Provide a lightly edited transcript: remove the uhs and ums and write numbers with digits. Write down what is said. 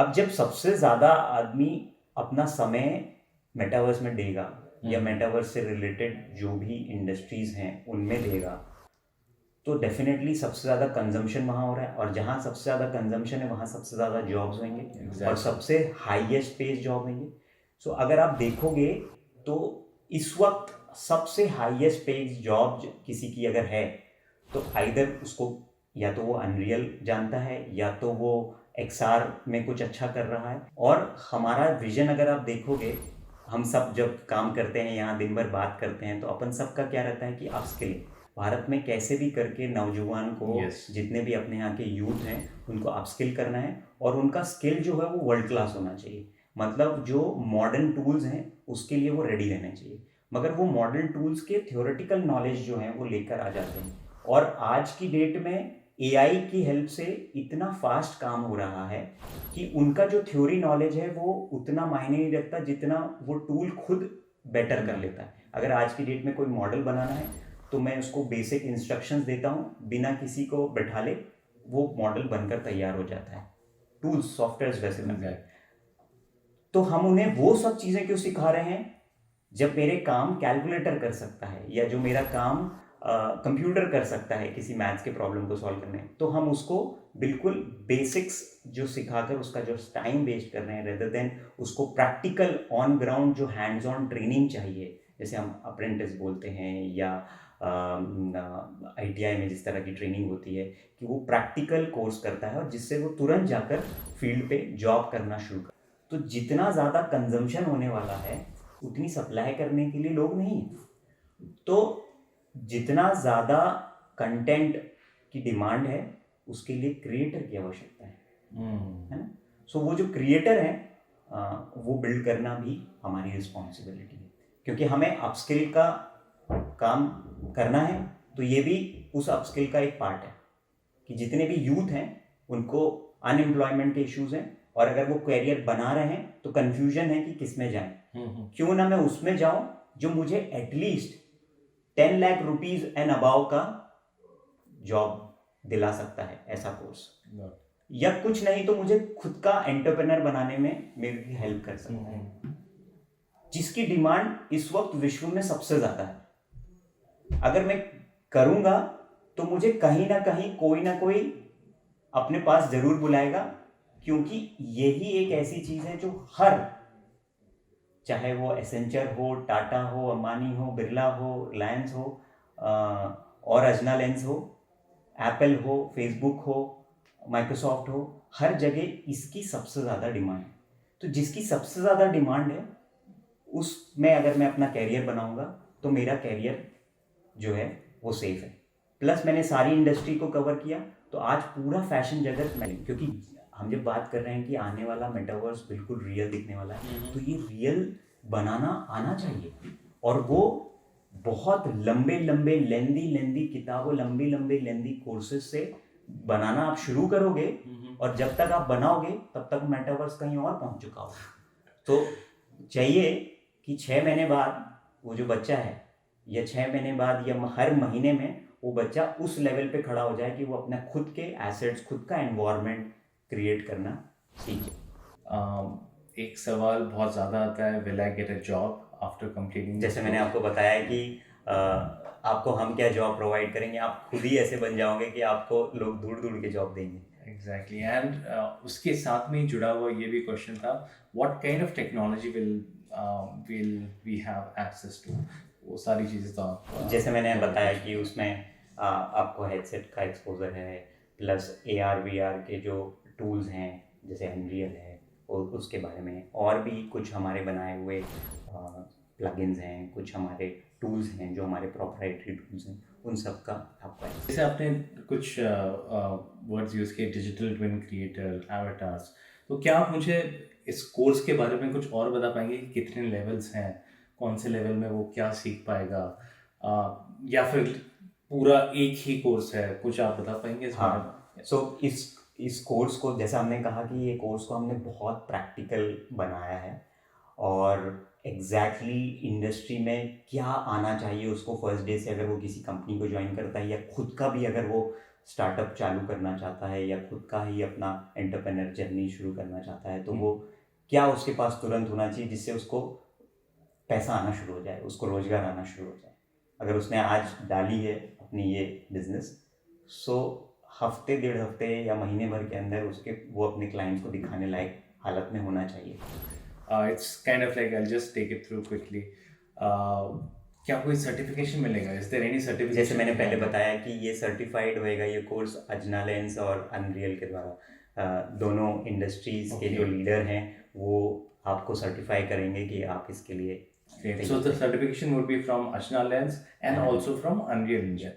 अब जब सबसे ज़्यादा आदमी अपना समय मेटावर्स में देगा या मेटावर्स से रिलेटेड जो भी इंडस्ट्रीज़ हैं उनमें देगा, तो डेफिनेटली सबसे ज़्यादा कंजम्पशन वहाँ हो रहा है, और जहाँ सबसे ज़्यादा कंजम्पशन है वहाँ सबसे ज़्यादा जॉब्स होंगे और सबसे हाईएस्ट पेज जॉब होंगे। सो अगर आप देखोगे तो इस वक्त सबसे हाईएस्ट पेज जॉब किसी की अगर है तो आइदर उसको या तो वो अनरियल जानता है या तो वो एक्सआर में कुछ अच्छा कर रहा है। और हमारा विजन अगर आप देखोगे, हम सब जब काम करते हैं यहाँ दिन भर बात करते हैं तो अपन सबका क्या रहता है कि अपस्किलिंग, भारत में कैसे भी करके नौजवान को जितने भी अपने यहाँ के यूथ हैं उनको अपस्किल करना है और उनका स्किल जो है वो वर्ल्ड क्लास होना चाहिए। मतलब जो मॉडर्न टूल्स हैं उसके लिए वो रेडी रहना चाहिए, मगर वो मॉडर्न टूल्स के थ्योरेटिकल नॉलेज जो हैं वो लेकर आ जाते हैं। और आज की डेट में एआई की हेल्प से इतना फास्ट काम हो रहा है कि उनका जो थ्योरी नॉलेज है वो उतना मायने नहीं रखता जितना वो टूल खुद बेटर कर लेता है। अगर आज की डेट में कोई मॉडल बनाना है तो मैं उसको बेसिक इंस्ट्रक्शंस देता हूँ, बिना किसी को बैठा ले वो मॉडल बनकर तैयार हो जाता है। टूल्स सॉफ्टवेयर वैसे बन जाए, तो हम उन्हें वो सब चीज़ें क्यों सिखा रहे हैं जब मेरे काम कैलकुलेटर कर सकता है या जो मेरा काम कंप्यूटर कर सकता है किसी मैथ्स के प्रॉब्लम को सॉल्व करने। तो हम उसको बिल्कुल बेसिक्स जो सिखाकर उसका जो टाइम वेस्ट कर रहे हैं रेदर देन उसको प्रैक्टिकल ऑन ग्राउंड जो हैंड्स ऑन ट्रेनिंग चाहिए, जैसे हम अप्रेंटिस बोलते हैं या आईटीआई में जिस तरह की ट्रेनिंग होती है कि वो प्रैक्टिकल कोर्स करता है और जिससे वो तुरंत जाकर फील्ड पे जॉब करना शुरू कर। तो जितना ज़्यादा कंजम्पशन होने वाला है उतनी सप्लाई करने के लिए लोग नहीं हैं। तो जितना ज़्यादा कंटेंट की डिमांड है उसके लिए क्रिएटर की आवश्यकता है ना। सो वो जो क्रिएटर है वो बिल्ड करना भी हमारी रिस्पॉन्सिबिलिटी है, क्योंकि हमें अपस्किल का काम करना है। तो ये भी उस अपस्किल का एक पार्ट है कि जितने भी यूथ हैं उनको अनएम्प्लॉयमेंट के इश्यूज हैं और अगर वो करियर बना रहे हैं तो कंफ्यूजन है कि किस में जाएं। क्यों ना मैं उसमें जाऊं जो मुझे at least 10 lakh rupees and above का जॉब दिला सकता है, ऐसा कोर्स, या कुछ नहीं तो मुझे खुद का एंटरप्रेन्योर बनाने में मेरी हेल्प कर सकता है, जिसकी डिमांड इस वक्त विश्व में सबसे ज्यादा है। अगर मैं करूंगा तो मुझे कहीं ना कोई अपने पास जरूर बुलाएगा, क्योंकि यही एक ऐसी चीज है जो हर, चाहे वो एसेंचर हो, टाटा हो, अंबानी हो, बिरला हो, रिलायंस हो और अजना लेंस हो, एप्पल हो, फेसबुक हो, माइक्रोसॉफ्ट हो, हर जगह इसकी सबसे ज़्यादा डिमांड है। तो जिसकी सबसे ज़्यादा डिमांड है उसमें अगर मैं अपना कैरियर बनाऊंगा तो मेरा कैरियर जो है वो सेफ है। प्लस मैंने सारी इंडस्ट्री को कवर किया, तो आज पूरा फैशन जगत में, क्योंकि हम जब बात कर रहे हैं कि आने वाला मेटावर्स बिल्कुल रियल दिखने वाला है, तो ये रियल बनाना आना चाहिए। और वो बहुत लंबे लेंदी किताबों, लंबे लेंदी कोर्सेज से बनाना आप शुरू करोगे और जब तक आप बनाओगे तब तक मेटावर्स कहीं और पहुंच चुका होगा। तो चाहिए कि 6 महीने बाद वो जो बच्चा है या 6 महीने बाद या हर महीने में वो बच्चा उस लेवल पे खड़ा हो जाए कि वो अपना खुद के एसेट्स, खुद का एनवायरनमेंट क्रिएट करना सीखे। एक सवाल बहुत ज़्यादा आता है, will I get a job after completing? जैसे मैंने आपको बताया कि आपको हम क्या जॉब प्रोवाइड करेंगे, आप खुद ही ऐसे बन जाओगे कि आपको लोग दूर के जॉब देंगे। एग्जैक्टली। एंड उसके साथ में ही जुड़ा हुआ ये भी क्वेश्चन था, what kind of technology will we have access to? वो सारी चीज़ें तो आप जैसे मैंने बताया कि उसमें आपको हेडसेट का एक्सपोजर है, प्लस AR VR के जो टूल्स हैं जैसे अनरियल है और उसके बारे में, और भी कुछ हमारे बनाए हुए प्लगइन्स हैं, कुछ हमारे टूल्स हैं जो हमारे प्रोप्राइटरी टूल्स हैं, उन सब का आपको एक्सेस। जैसे आपने कुछ वर्ड्स यूज़ किए, डिजिटल ट्विन क्रिएटर, एवाटार्स, तो क्या आप मुझे इस कोर्स के बारे में कुछ और बता पाएंगे कि कितने लेवल्स हैं, कौन से लेवल में वो क्या सीख पाएगा, या फिर पूरा एक ही कोर्स है? कुछ आप बता पाएंगे इस बारे में? हाँ, सो इस कोर्स को, जैसा हमने कहा कि ये कोर्स को हमने बहुत प्रैक्टिकल बनाया है और एग्जैक्टली इंडस्ट्री में क्या आना चाहिए उसको फर्स्ट डे से, अगर वो किसी कंपनी को ज्वाइन करता है या खुद का भी अगर वो स्टार्टअप चालू करना चाहता है या खुद का ही अपना एंटरप्रेन्योर जर्नी शुरू करना चाहता है, तो वो क्या उसके पास तुरंत होना चाहिए जिससे उसको पैसा आना शुरू हो जाए, उसको रोजगार आना शुरू हो जाए। अगर उसने आज डाली है अपनी ये बिजनेस, सो हफ्ते 1.5 हफ्ते या महीने भर के अंदर उसके वो अपने क्लाइंट्स को दिखाने लायक हालत में होना चाहिए। It's kind of like I'll just take it through quickly. क्या कोई सर्टिफिकेशन मिलेगा? Is there any certification? जैसे मैंने पहले बताया कि ये सर्टिफाइड होएगा ये कोर्स अजना लेंस और अनरियल के द्वारा, दोनों इंडस्ट्रीज के जो लीडर हैं वो आपको सर्टिफाई करेंगे कि आप इसके लिए Okay, so the certification would be from Ashna Lens and also from Unreal Engine.